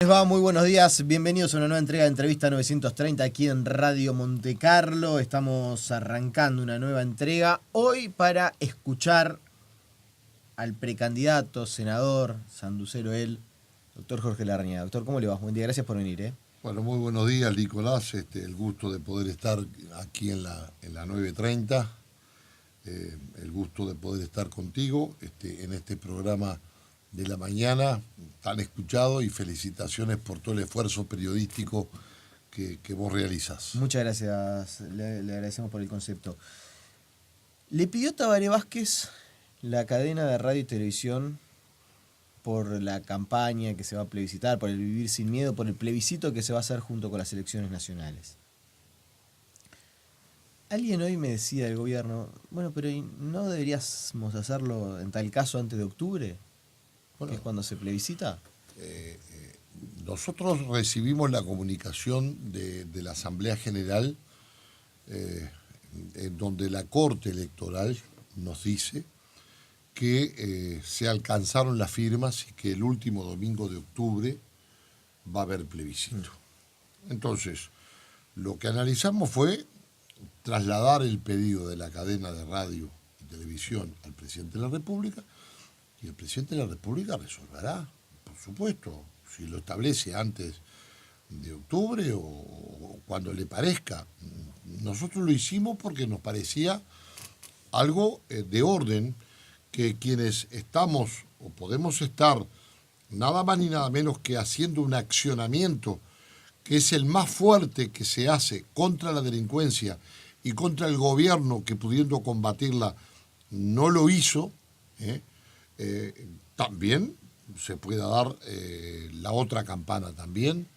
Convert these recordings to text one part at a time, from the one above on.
Les va? Muy buenos días, bienvenidos a una nueva entrega de Entrevista 930 aquí en Radio Monte Carlo. Estamos arrancando una nueva entrega hoy para escuchar al precandidato, senador, sanducero él, doctor Jorge Larrañaga. Doctor, ¿cómo le va? Buen día, gracias por venir. Bueno, muy buenos días, Nicolás. El gusto de poder estar aquí en la 930. El gusto de poder estar contigo en este programa de la mañana tan escuchado, y felicitaciones por todo el esfuerzo periodístico que vos realizás. Muchas gracias, le agradecemos por el concepto. ¿Le pidió Tabaré Vázquez la cadena de radio y televisión por la campaña que se va a plebiscitar, por el vivir sin miedo, por el plebiscito que se va a hacer junto con las elecciones nacionales? Alguien hoy me decía del gobierno, bueno, pero ¿no deberíamos hacerlo en tal caso antes de octubre? Bueno, que es cuando se plebiscita. Nosotros recibimos la comunicación de la Asamblea General, en donde la Corte Electoral nos dice que se alcanzaron las firmas y que el último domingo de octubre va a haber plebiscito. Entonces, lo que analizamos fue trasladar el pedido de la cadena de radio y televisión al presidente de la República, y el presidente de la República resolverá, por supuesto, si lo establece antes de octubre o cuando le parezca. Nosotros lo hicimos porque nos parecía algo de orden, que quienes estamos o podemos estar nada más ni nada menos que haciendo un accionamiento que es el más fuerte que se hace contra la delincuencia y contra el gobierno que, pudiendo combatirla, no lo hizo, también se pueda dar la otra campana también,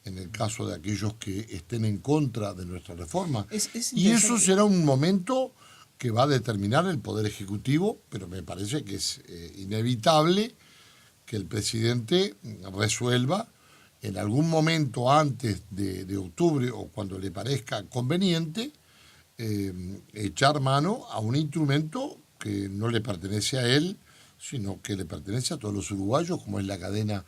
en el caso de aquellos que estén en contra de nuestra reforma. Y eso será un momento que va a determinar el Poder Ejecutivo, pero me parece que es inevitable que el presidente resuelva en algún momento antes de octubre, o cuando le parezca conveniente, echar mano a un instrumento que no le pertenece a él, sino que le pertenece a todos los uruguayos, como es la cadena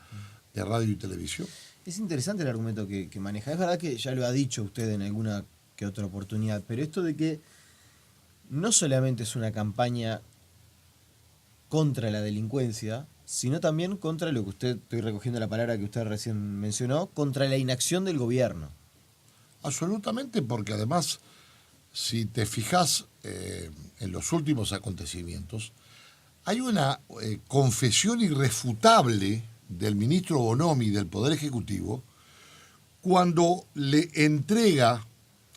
de radio y televisión. Es interesante el argumento que maneja. Es verdad que ya lo ha dicho usted en alguna que otra oportunidad, pero esto de que no solamente es una campaña contra la delincuencia, sino también contra lo que usted, estoy recogiendo la palabra que usted recién mencionó, contra la inacción del gobierno. Absolutamente, porque además, si te fijas en los últimos acontecimientos, hay una confesión irrefutable del ministro Bonomi del Poder Ejecutivo cuando le entrega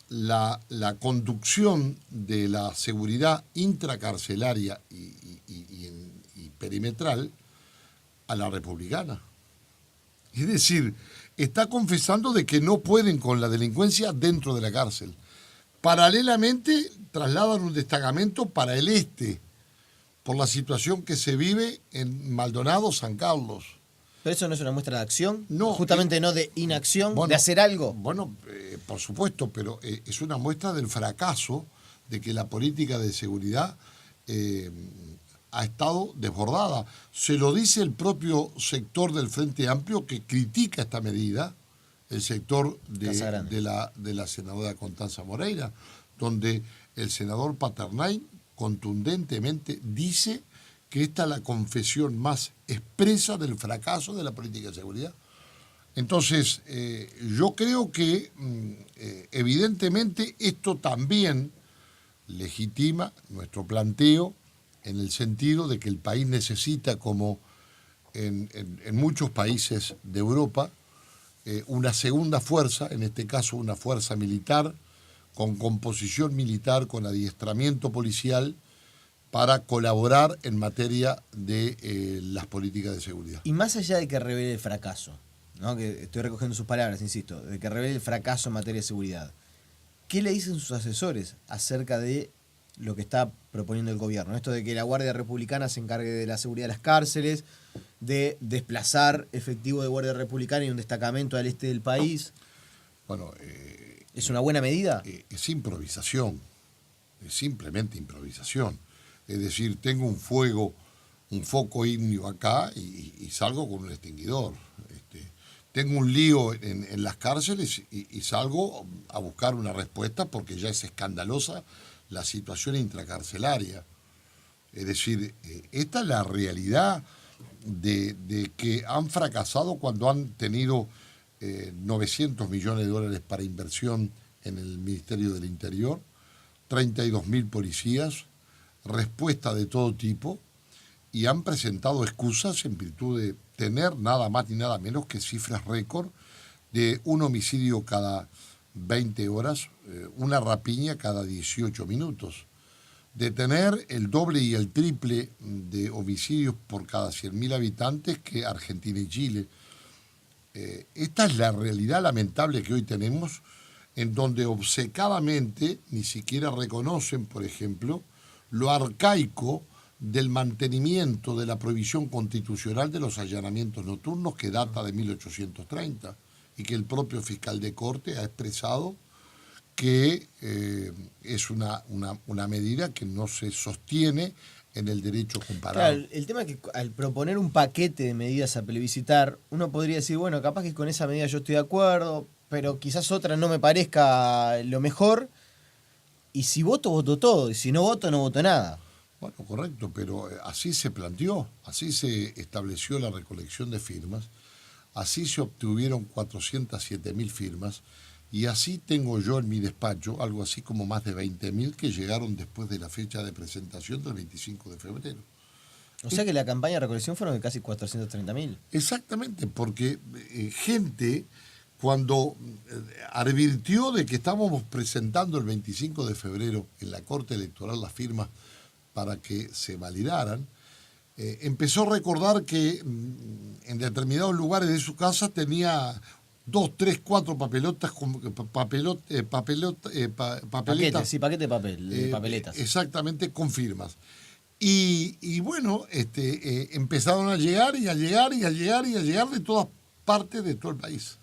la conducción de la seguridad intracarcelaria y perimetral a la republicana. Es decir, está confesando de que no pueden con la delincuencia dentro de la cárcel. Paralelamente, trasladan un destacamento para el este, por la situación que se vive en Maldonado, San Carlos. ¿Pero eso no es una muestra de acción? No, justamente no de inacción, bueno, de hacer algo. Bueno, por supuesto, pero es una muestra del fracaso de que la política de seguridad ha estado desbordada. Se lo dice el propio sector del Frente Amplio, que critica esta medida, el sector de la senadora Constanza Moreira, donde el senador Paternay contundentemente dice que esta es la confesión más expresa del fracaso de la política de seguridad. Entonces, yo creo que evidentemente esto también legitima nuestro planteo, en el sentido de que el país necesita, como en muchos países de Europa, una segunda fuerza, en este caso una fuerza militar, con composición militar, con adiestramiento policial, para colaborar en materia de las políticas de seguridad. Y más allá de que revele el fracaso, ¿no? Que estoy recogiendo sus palabras, insisto, de que revele el fracaso en materia de seguridad, ¿qué le dicen sus asesores acerca de lo que está proponiendo el gobierno? Esto de que la Guardia Republicana se encargue de la seguridad de las cárceles, de desplazar efectivo de Guardia Republicana y un destacamento al este del país. Bueno, ¿es una buena medida? Es improvisación, es simplemente improvisación. Es decir, tengo un foco ígneo acá y salgo con un extinguidor. tengo un lío en las cárceles y salgo a buscar una respuesta porque ya es escandalosa la situación intracarcelaria. Es decir, esta es la realidad de que han fracasado cuando han tenido 900 millones de dólares para inversión en el Ministerio del Interior, 32.000 policías, respuesta de todo tipo, y han presentado excusas en virtud de tener nada más ni nada menos que cifras récord de un homicidio cada 20 horas, una rapiña cada 18 minutos, de tener el doble y el triple de homicidios por cada 100.000 habitantes que Argentina y Chile. Esta es la realidad lamentable que hoy tenemos, en donde obcecadamente ni siquiera reconocen, por ejemplo, lo arcaico del mantenimiento de la prohibición constitucional de los allanamientos nocturnos que data de 1830 y que el propio fiscal de corte ha expresado que es una medida que no se sostiene en el derecho comparado. Claro, el tema es que al proponer un paquete de medidas a plebiscitar, uno podría decir, bueno, capaz que con esa medida yo estoy de acuerdo, pero quizás otra no me parezca lo mejor, y si voto, voto todo, y si no voto, no voto nada. Bueno, correcto, pero así se planteó, así se estableció la recolección de firmas, así se obtuvieron 407.000 firmas, y así tengo yo en mi despacho algo así como más de 20.000 que llegaron después de la fecha de presentación del 25 de febrero. O sea que la campaña de recolección fueron de casi 430.000. Exactamente, porque gente cuando advirtió de que estábamos presentando el 25 de febrero en la Corte Electoral las firmas para que se validaran, empezó a recordar que en determinados lugares de su casa tenía 2, 3, 4 papelotas, papeletas. Paquete, sí, paquete de papel, papeletas. Exactamente, con firmas. Y bueno, empezaron a llegar y a llegar y a llegar y a llegar de todas partes de todo el país.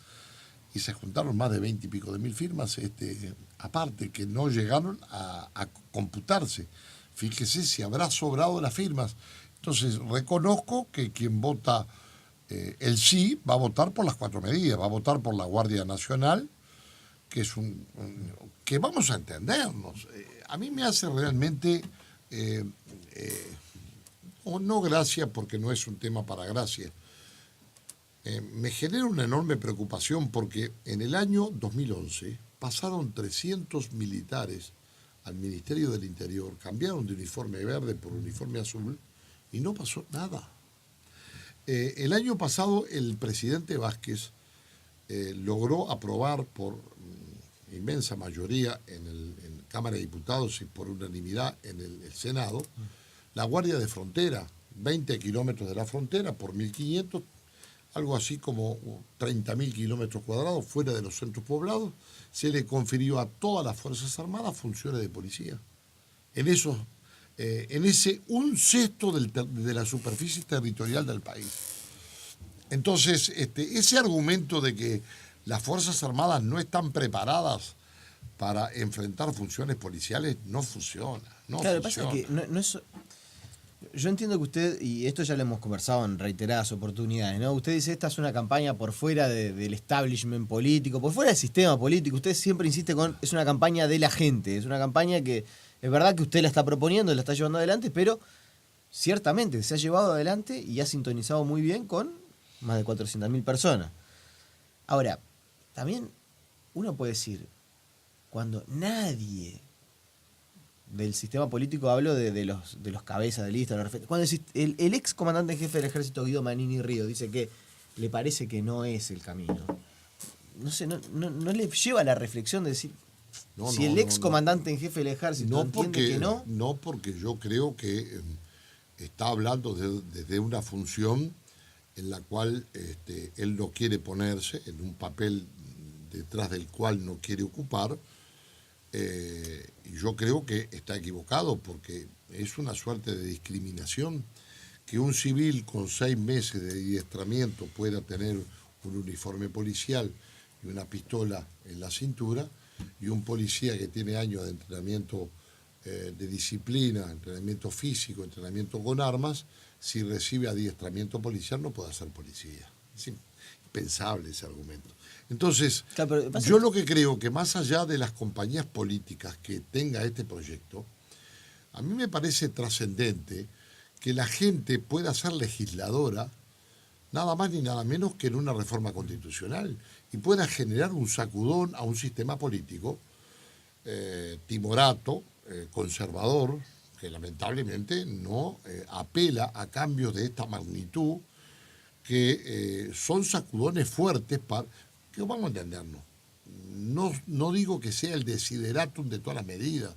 Y se juntaron más de 20 y pico de mil firmas, aparte, que no llegaron a computarse. Fíjese si habrá sobrado las firmas. Entonces, reconozco que quien vota el sí va a votar por las 4 medidas, va a votar por la Guardia Nacional, que es que vamos a entendernos. A mí me hace realmente, no gracia porque no es un tema para gracia, me genera una enorme preocupación porque en el año 2011 pasaron 300 militares al Ministerio del Interior, cambiaron de uniforme verde por uniforme azul y no pasó nada. El año pasado el presidente Vázquez logró aprobar por inmensa mayoría en Cámara de Diputados y por unanimidad en el Senado la Guardia de Frontera, 20 kilómetros de la frontera por 1.500, algo así como 30.000 kilómetros cuadrados fuera de los centros poblados, se le confirió a todas las Fuerzas Armadas funciones de policía. En ese 1/6 de la superficie territorial del país. Entonces, ese argumento de que las Fuerzas Armadas no están preparadas para enfrentar funciones policiales no funciona. Claro, lo que pasa es que no es... Yo entiendo que usted, y esto ya lo hemos conversado en reiteradas oportunidades, ¿no? Usted dice, esta es una campaña por fuera del establishment político, por fuera del sistema político. Usted siempre insiste es una campaña de la gente, es una campaña que es verdad que usted la está proponiendo, la está llevando adelante, pero ciertamente se ha llevado adelante y ha sintonizado muy bien con más de 400.000 personas. Ahora, también uno puede decir, cuando nadie del sistema político, hablo de los cabezas de lista, cuando el ex comandante en jefe del ejército Guido Manini Río dice que le parece que no es el camino, no sé, no le lleva a la reflexión de decir, si el ex comandante en jefe del ejército entiende que no. No, porque yo creo que está hablando desde una función en la cual él no quiere ponerse en un papel detrás del cual no quiere ocupar. Y yo creo que está equivocado porque es una suerte de discriminación que un civil con 6 meses de adiestramiento pueda tener un uniforme policial y una pistola en la cintura, y un policía que tiene años de entrenamiento de disciplina, entrenamiento físico, entrenamiento con armas, si recibe adiestramiento policial no puede ser policía. ¿Sí? pensable ese argumento. Entonces, Claro, pero pasa yo que- lo que creo que más allá de las compañías políticas que tenga este proyecto, a mí me parece trascendente que la gente pueda ser legisladora nada más ni nada menos que en una reforma constitucional y pueda generar un sacudón a un sistema político timorato, conservador, que lamentablemente no apela a cambios de esta magnitud, que son sacudones fuertes para que vamos a entendernos. No digo que sea el desideratum de todas las medidas,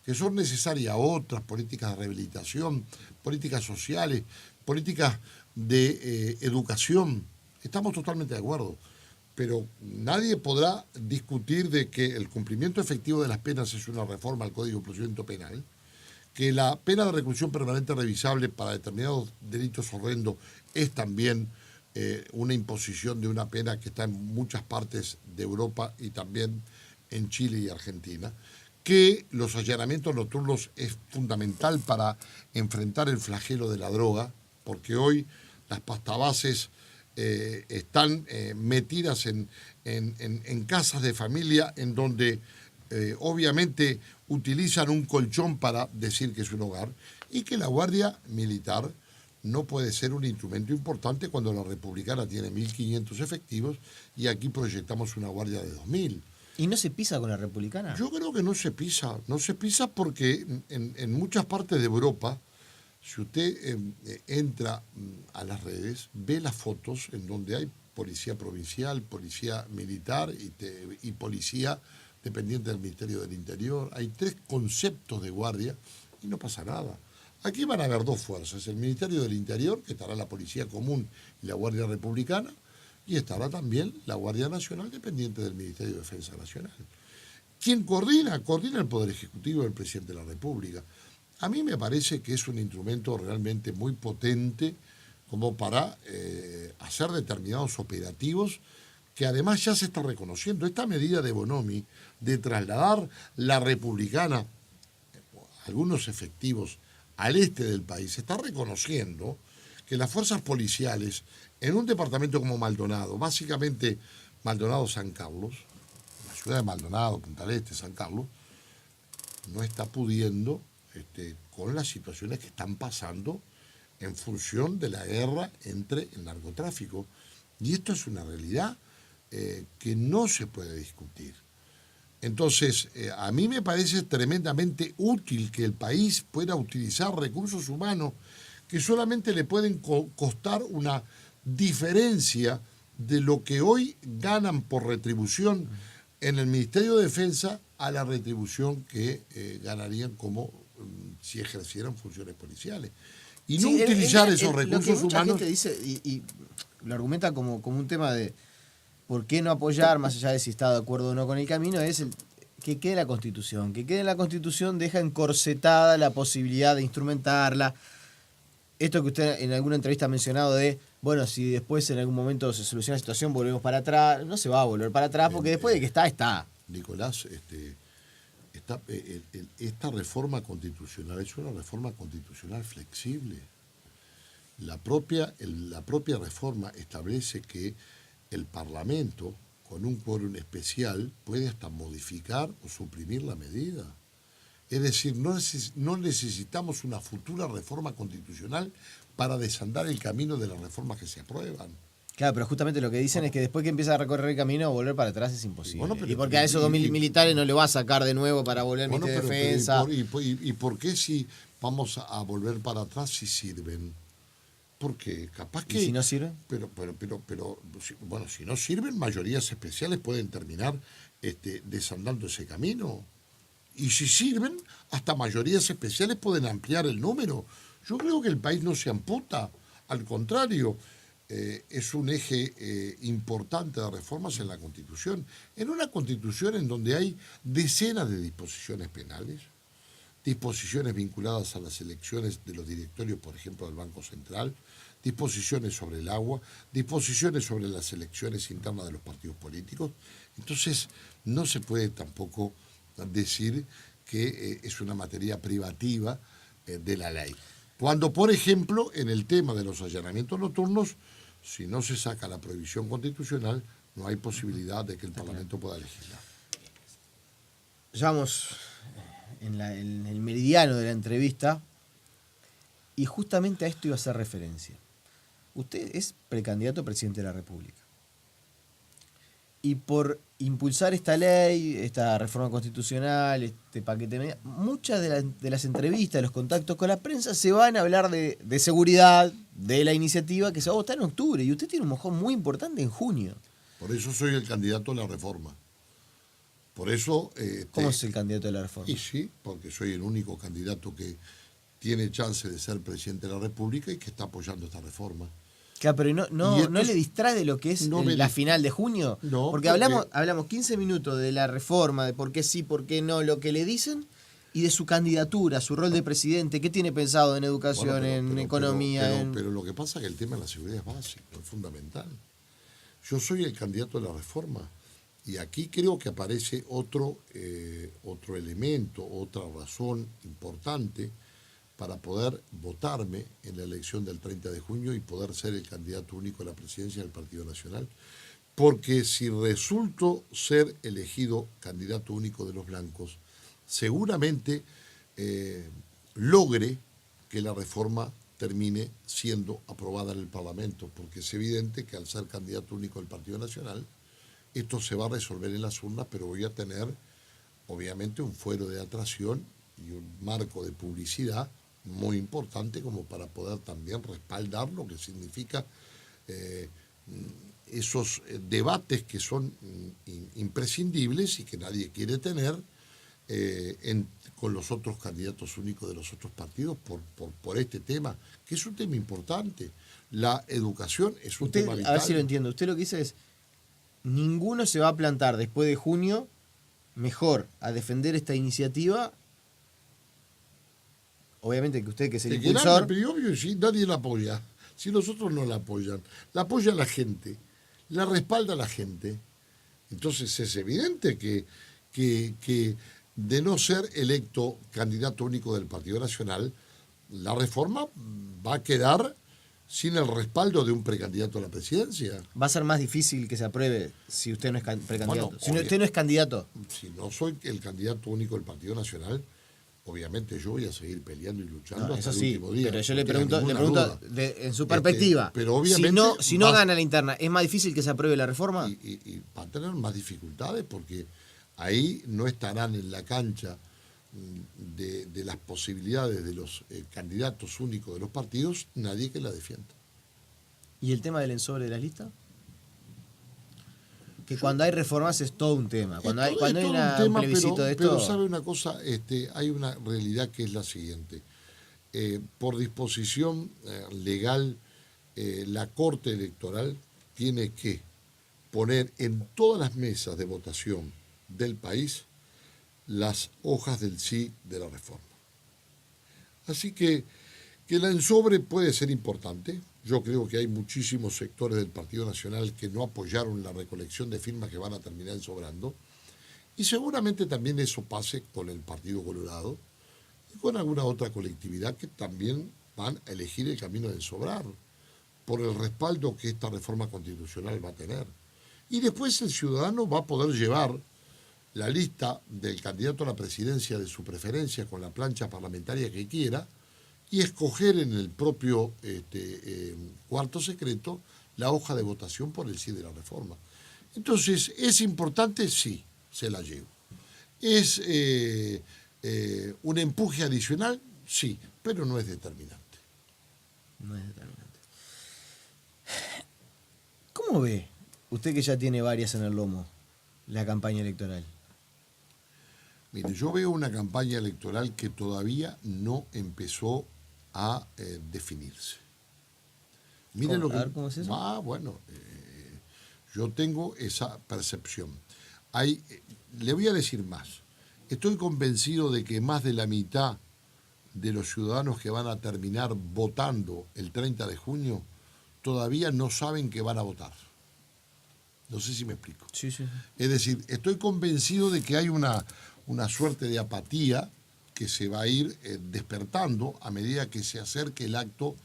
que son necesarias otras políticas de rehabilitación, políticas sociales, políticas de educación. Estamos totalmente de acuerdo, pero nadie podrá discutir de que el cumplimiento efectivo de las penas es una reforma al Código de Procedimiento Penal, que la pena de reclusión permanente revisable para determinados delitos horrendos es también una imposición de una pena que está en muchas partes de Europa y también en Chile y Argentina, que los allanamientos nocturnos es fundamental para enfrentar el flagelo de la droga, porque hoy las pastabases están metidas en casas de familia en donde obviamente utilizan un colchón para decir que es un hogar y que la Guardia Militar no puede ser un instrumento importante cuando la Republicana tiene 1.500 efectivos y aquí proyectamos una Guardia de 2.000. ¿Y no se pisa con la republicana? Yo creo que no se pisa porque en muchas partes de Europa, si usted entra a las redes, ve las fotos en donde hay policía provincial, policía militar y policía dependiente del Ministerio del Interior. Hay 3 conceptos de guardia y no pasa nada. Aquí van a haber 2 fuerzas, el Ministerio del Interior, que estará la Policía Común y la Guardia Republicana, y estará también la Guardia Nacional dependiente del Ministerio de Defensa Nacional. ¿Quién coordina? Coordina el Poder Ejecutivo del Presidente de la República. A mí me parece que es un instrumento realmente muy potente como para hacer determinados operativos que además ya se está reconociendo. Esta medida de Bonomi de trasladar la republicana, algunos efectivos, al este del país, se está reconociendo que las fuerzas policiales en un departamento como Maldonado, básicamente Maldonado-San Carlos, la ciudad de Maldonado, Punta del Este, San Carlos, no está pudiendo con las situaciones que están pasando en función de la guerra entre el narcotráfico. Y esto es una realidad que no se puede discutir. Entonces, a mí me parece tremendamente útil que el país pueda utilizar recursos humanos que solamente le pueden costar una diferencia de lo que hoy ganan por retribución en el Ministerio de Defensa a la retribución que ganarían como si ejercieran funciones policiales. Y no utilizar esos recursos lo que mucha humanos. gente dice y lo argumenta como un tema de por qué no apoyar, más allá de si está de acuerdo o no con el camino, es que quede la Constitución. Que quede en la Constitución deja encorsetada la posibilidad de instrumentarla. Esto que usted en alguna entrevista ha mencionado de, bueno, si después en algún momento se soluciona la situación, volvemos para atrás. No se va a volver para atrás porque después de que está. Nicolás, esta reforma constitucional es una reforma constitucional flexible. La propia reforma establece que el Parlamento, con un quórum especial, puede hasta modificar o suprimir la medida. Es decir, no necesitamos una futura reforma constitucional para desandar el camino de las reformas que se aprueban. Claro, pero justamente lo que dicen es que después que empieza a recorrer el camino, volver para atrás es imposible. Bueno, pero- y porque a esos 2.000 militares no le va a sacar de nuevo para volver al Bueno, Ministerio de Defensa. ¿y por qué si vamos a volver para atrás si sirven? Porque capaz que... ¿Y si no sirve? Pero, bueno, si no sirven, mayorías especiales pueden terminar desandando ese camino. Y si sirven, hasta mayorías especiales pueden ampliar el número. Yo creo que el país no se amputa, al contrario, es un eje importante de reformas en la Constitución. En una Constitución en donde hay decenas de disposiciones penales, disposiciones vinculadas a las elecciones de los directorios, por ejemplo, del Banco Central, disposiciones sobre el agua, disposiciones sobre las elecciones internas de los partidos políticos. Entonces, no se puede tampoco decir que es una materia privativa de la ley. Cuando, por ejemplo, en el tema de los allanamientos nocturnos si no se saca la prohibición constitucional, no hay posibilidad de que el Parlamento pueda legislar. Ya vamos en el meridiano de la entrevista y justamente a esto iba a hacer referencia. Usted es precandidato a presidente de la República. Y por impulsar esta ley, esta reforma constitucional, este paquete de medidas, muchas de las entrevistas, de los contactos con la prensa se van a hablar de seguridad, de la iniciativa que se va a votar en octubre. Y usted tiene un mojón muy importante en junio. Por eso soy el candidato a la reforma. Por eso... ¿Cómo es el candidato a la reforma? Y sí, porque soy el único candidato que tiene chance de ser presidente de la República y que está apoyando esta reforma. Claro, pero ¿no le distrae de lo que es la final de junio? No, porque hablamos 15 minutos de la reforma, de por qué sí, por qué no, lo que le dicen, y de su candidatura, su rol de presidente, qué tiene pensado en educación, en economía. Pero lo que pasa es que el tema de la seguridad es básico, es fundamental. Yo soy el candidato de la reforma y aquí creo que aparece otro elemento, otra razón importante para poder votarme en la elección del 30 de junio y poder ser el candidato único a la presidencia del Partido Nacional. Porque si resulto ser elegido candidato único de los blancos, seguramente logre que la reforma termine siendo aprobada en el Parlamento, porque es evidente que al ser candidato único del Partido Nacional, esto se va a resolver en las urnas, pero voy a tener, obviamente, un fuero de atracción y un marco de publicidad muy importante como para poder también respaldar lo que significa esos debates que son imprescindibles y que nadie quiere tener con los otros candidatos únicos de los otros partidos por este tema, que es un tema importante. La educación es un tema vital. A ver si lo entiendo. Usted lo que dice es, ninguno se va a plantar después de junio mejor a defender esta iniciativa. Obviamente que usted, que es el impulsor... Pero obvio, si nadie la apoya, si nosotros no la apoyan, la apoya la gente, la respalda la gente. Entonces es evidente que de no ser electo candidato único del Partido Nacional, la reforma va a quedar sin el respaldo de un precandidato a la presidencia. Va a ser más difícil que se apruebe si usted no es precandidato. Bueno, si usted no es candidato. Si no soy el candidato único del Partido Nacional, obviamente yo voy a seguir peleando y luchando hasta el último día. Pero yo le pregunto en su perspectiva, pero obviamente si no gana la interna, ¿es más difícil que se apruebe la reforma? Y va a tener más dificultades porque ahí no estarán en la cancha de las posibilidades de los candidatos únicos de los partidos nadie que la defienda. ¿Y el tema del ensobre de las listas? Que cuando hay reformas es todo un tema. Cuando hay un plebiscito de esto... Pero sabe una cosa, hay una realidad que es la siguiente. Por disposición legal, la Corte Electoral tiene que poner en todas las mesas de votación del país las hojas del sí de la reforma. Así que la ensobre puede ser importante. Yo creo que hay muchísimos sectores del Partido Nacional que no apoyaron la recolección de firmas que van a terminar ensobrando. Y seguramente también eso pase con el Partido Colorado y con alguna otra colectividad que también van a elegir el camino de ensobrar por el respaldo que esta reforma constitucional va a tener. Y después el ciudadano va a poder llevar la lista del candidato a la presidencia de su preferencia con la plancha parlamentaria que quiera y escoger en el propio cuarto secreto la hoja de votación por el sí de la reforma. Entonces, ¿es importante? Sí, se la llevo. ¿Es un empuje adicional? Sí, pero no es determinante. No es determinante. ¿Cómo ve, usted que ya tiene varias en el lomo, la campaña electoral? Mire, yo veo una campaña electoral que todavía no empezó a definirse. Mire lo que... A ver, ¿cómo es eso? Bueno, yo tengo esa percepción. Le voy a decir más. Estoy convencido de que más de la mitad de los ciudadanos que van a terminar votando el 30 de junio todavía no saben que van a votar. No sé si me explico. Sí. Es decir, estoy convencido de que hay una suerte de apatía que se va a ir despertando a medida que se acerque el acto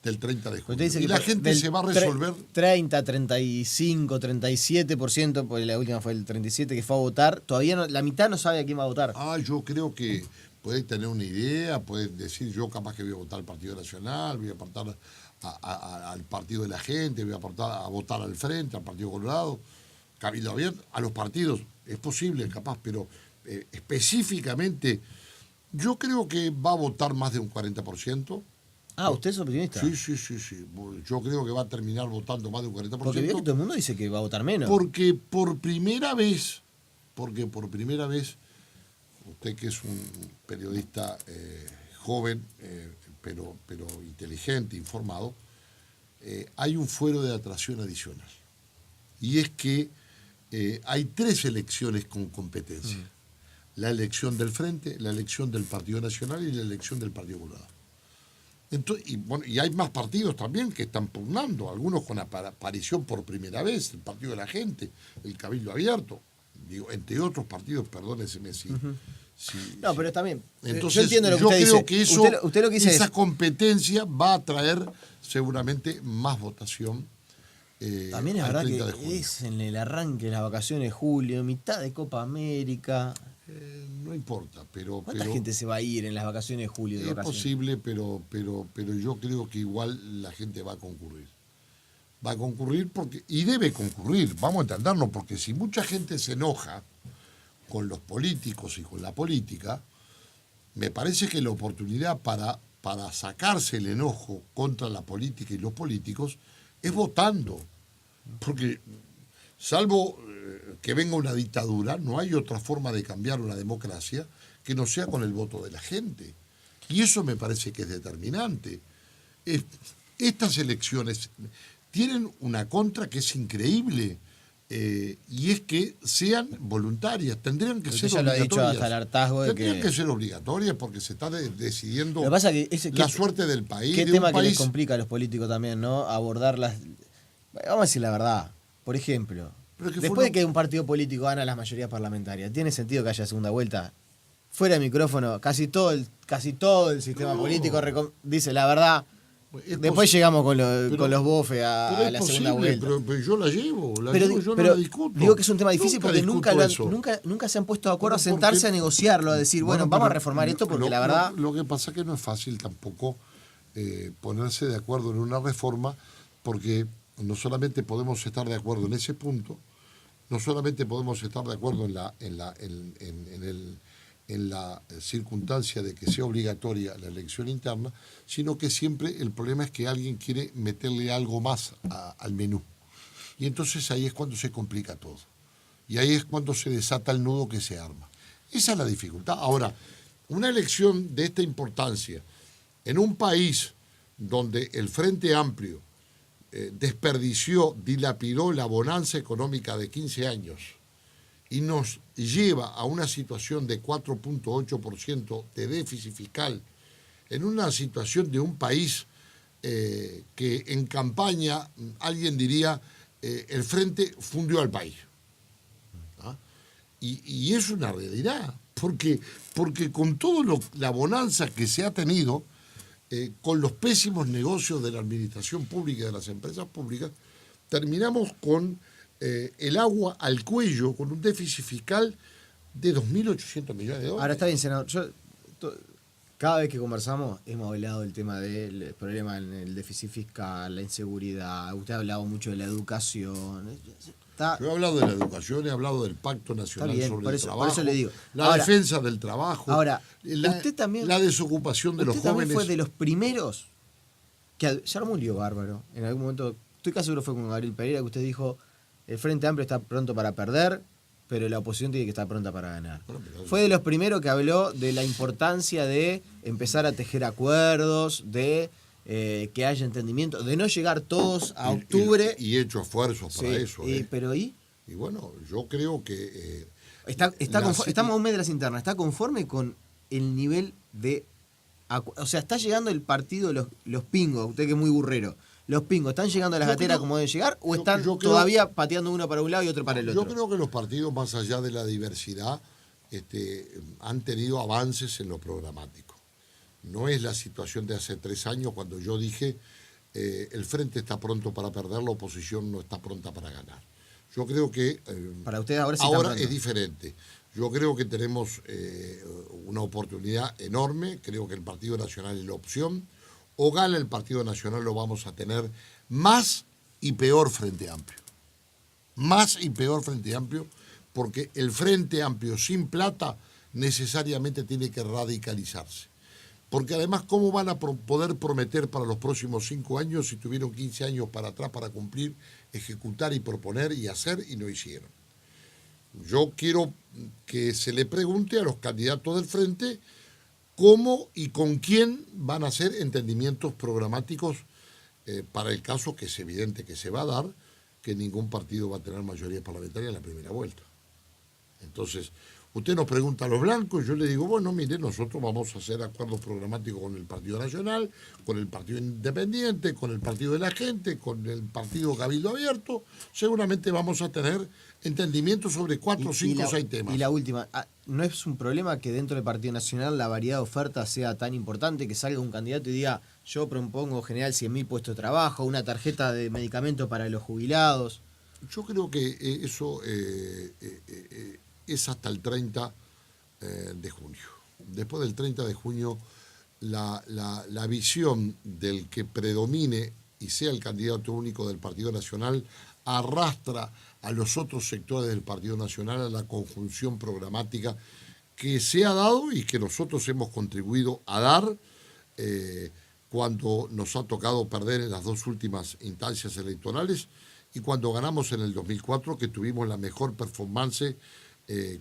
del 30 de Usted junio. dice Y que la gente del se va a resolver. 30, 35, 37%, porque la última fue el 37% que fue a votar. Todavía no, la mitad no sabe a quién va a votar. Yo creo que puede tener una idea, puede decir yo capaz que voy a votar al Partido Nacional, voy a votar al Partido de la Gente, voy a votar al Frente, al Partido Colorado, Cabildo Abierto, a los partidos. Es posible, capaz, pero específicamente yo creo que va a votar más de un 40%. ¿Usted es optimista? Sí. Yo creo que va a terminar votando más de un 40%. Porque veo que todo el mundo dice que va a votar menos. Porque por primera vez, usted que es un periodista joven, pero inteligente, informado, hay un fuero de atracción adicional. Y es que hay 3 elecciones con competencia. La elección del Frente, la elección del Partido Nacional y la elección del Partido Colorado. Entonces, y hay más partidos también que están pugnando, algunos con aparición por primera vez, el Partido de la Gente, el Cabildo Abierto, digo, entre otros partidos, perdóneseme si... No, pero está bien. Entonces, yo entiendo lo que usted creo dice. que eso, usted lo que dice esa competencia va a traer seguramente más votación. También es al verdad 30 de que junio. es en el arranque de las vacaciones de julio, mitad de Copa América. No importa, pero... ¿Cuánta gente se va a ir en las vacaciones de julio? Es posible, pero yo creo que igual la gente va a concurrir. Va a concurrir porque, y debe concurrir, vamos a entenderlo, porque si mucha gente se enoja con los políticos y con la política, me parece que la oportunidad para sacarse el enojo contra la política y los políticos es votando. Porque salvo que venga una dictadura, no hay otra forma de cambiar una democracia que no sea con el voto de la gente. Y eso me parece que es determinante. Estas elecciones tienen una contra que es increíble, y es que sean voluntarias, tendrían que ser ya lo ha obligatorias. dicho hasta el hartazgo de tendrían que ser obligatorias porque se está decidiendo Lo que pasa que la suerte del país. Qué de tema un que les país. complica a los políticos también, ¿no? Abordar las... Vamos a decir la verdad. Por ejemplo, después de que un partido político gana las mayorías parlamentarias, ¿tiene sentido que haya segunda vuelta? Fuera de micrófono, casi todo el sistema político dice la verdad. Después llegamos con los bofes a la segunda vuelta. Pero yo la llevo, yo no pero la discuto. digo que es un tema difícil porque nunca nunca se han puesto de acuerdo a sentarse a negociarlo, a decir, bueno, vamos a reformar esto porque la verdad... Lo que pasa es que no es fácil tampoco ponerse de acuerdo en una reforma, porque no solamente podemos estar de acuerdo en ese punto, no solamente podemos estar de acuerdo en la circunstancia de que sea obligatoria la elección interna, sino que siempre el problema es que alguien quiere meterle algo más al menú. Y entonces ahí es cuando se complica todo. Y ahí es cuando se desata el nudo que se arma. Esa es la dificultad. Ahora, una elección de esta importancia en un país donde el Frente Amplio desperdició, dilapidó la bonanza económica de 15 años, y nos lleva a una situación de 4.8% de déficit fiscal, en una situación de un país que en campaña, alguien diría, el Frente fundió al país. ¿Ah? Y es una realidad, porque con toda la bonanza que se ha tenido, con los pésimos negocios de la administración pública y de las empresas públicas, terminamos con... el agua al cuello, con un déficit fiscal de 2.800 millones de dólares. Ahora está bien, senador. Cada vez que conversamos hemos hablado del tema del problema en el déficit fiscal, la inseguridad. Usted ha hablado mucho de la educación. Yo he hablado de la educación, he hablado del Pacto Nacional sobre el Trabajo, por eso le digo. La defensa del trabajo, ahora, usted también, la desocupación de los jóvenes. Usted también fue de los primeros que se armó un lío bárbaro. En algún momento, estoy casi seguro fue con Gabriel Pereira, que usted dijo: el Frente Amplio está pronto para perder, pero la oposición tiene que estar pronta para ganar. Fue de los primeros que habló de la importancia de empezar a tejer acuerdos, de que haya entendimiento, de no llegar todos a octubre. Y hecho esfuerzos para eso. Pero ¿y? Y bueno, yo creo que... estamos a un mes de las internas. ¿Está conforme con el nivel de... O sea, está llegando el partido los pingos, usted que es muy burrero. ¿Los pingos están llegando a las gateras como deben llegar o están todavía pateando uno para un lado y otro para el otro? Yo creo que los partidos, más allá de la diversidad, han tenido avances en lo programático. No es la situación de hace 3 años cuando yo dije el frente está pronto para perder, la oposición no está pronta para ganar. Yo creo que Para ustedes ahora sí ahora están es pronto. diferente. Yo creo que tenemos una oportunidad enorme, creo que el Partido Nacional es la opción. O gana el Partido Nacional, lo vamos a tener más y peor Frente Amplio. Más y peor Frente Amplio, porque el Frente Amplio sin plata necesariamente tiene que radicalizarse. Porque además, ¿cómo van a poder prometer para los próximos 5 años si tuvieron 15 años para atrás para cumplir, ejecutar y proponer y hacer y no hicieron? Yo quiero que se le pregunte a los candidatos del Frente cómo y con quién van a hacer entendimientos programáticos para el caso que es evidente que se va a dar, que ningún partido va a tener mayoría parlamentaria en la primera vuelta. Entonces, usted nos pregunta a los blancos, yo le digo, bueno, mire, nosotros vamos a hacer acuerdos programáticos con el Partido Nacional, con el Partido Independiente, con el Partido de la Gente, con el Partido Cabildo Abierto, seguramente vamos a tener entendimientos sobre 4, 5, 6 temas. Y la última, ¿no es un problema que dentro del Partido Nacional la variedad de ofertas sea tan importante que salga un candidato y diga, yo propongo generar 100.000 puestos de trabajo, una tarjeta de medicamento para los jubilados? Yo creo que eso es hasta el 30 de junio. Después del 30 de junio, la visión del que predomine y sea el candidato único del Partido Nacional arrastra a los otros sectores del Partido Nacional a la conjunción programática que se ha dado y que nosotros hemos contribuido a dar cuando nos ha tocado perder en las 2 últimas instancias electorales y cuando ganamos en el 2004, que tuvimos la mejor performance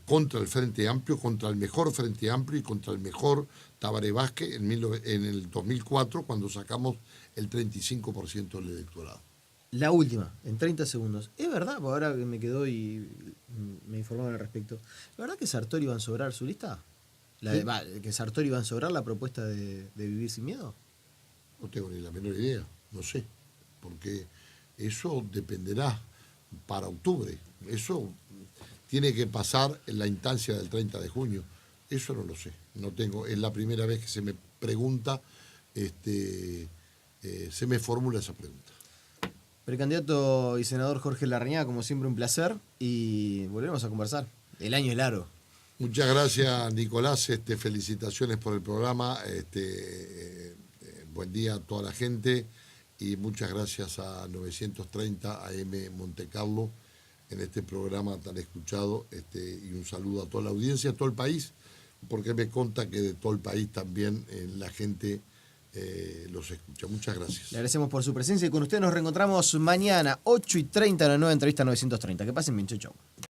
contra el Frente Amplio, contra el mejor Frente Amplio y contra el mejor Tabaré Vázquez en el 2004, cuando sacamos el 35% del electorado. La última, en 30 segundos. ¿Es verdad? Porque ahora que me quedó y me informaron al respecto. ¿Es verdad que Sartori iba a sobrar su lista? ¿Que Sartori iba a sobrar la propuesta de Vivir Sin Miedo? No tengo ni la menor idea, no sé, porque eso dependerá para octubre. Eso tiene que pasar en la instancia del 30 de junio. Eso no lo sé, no tengo, es la primera vez que se me pregunta, se me formula esa pregunta. Precandidato y senador Jorge Larrañaga, como siempre un placer y volveremos a conversar. El año es largo. Muchas gracias, Nicolás, felicitaciones por el programa, buen día a toda la gente y muchas gracias a 930 AM Monte Carlo en este programa tan escuchado y un saludo a toda la audiencia, a todo el país, porque me consta que de todo el país también la gente los escucha. Muchas gracias. Le agradecemos por su presencia y con usted nos reencontramos mañana 8:30 en la nueva entrevista 930. Que pasen bien, chau, chau.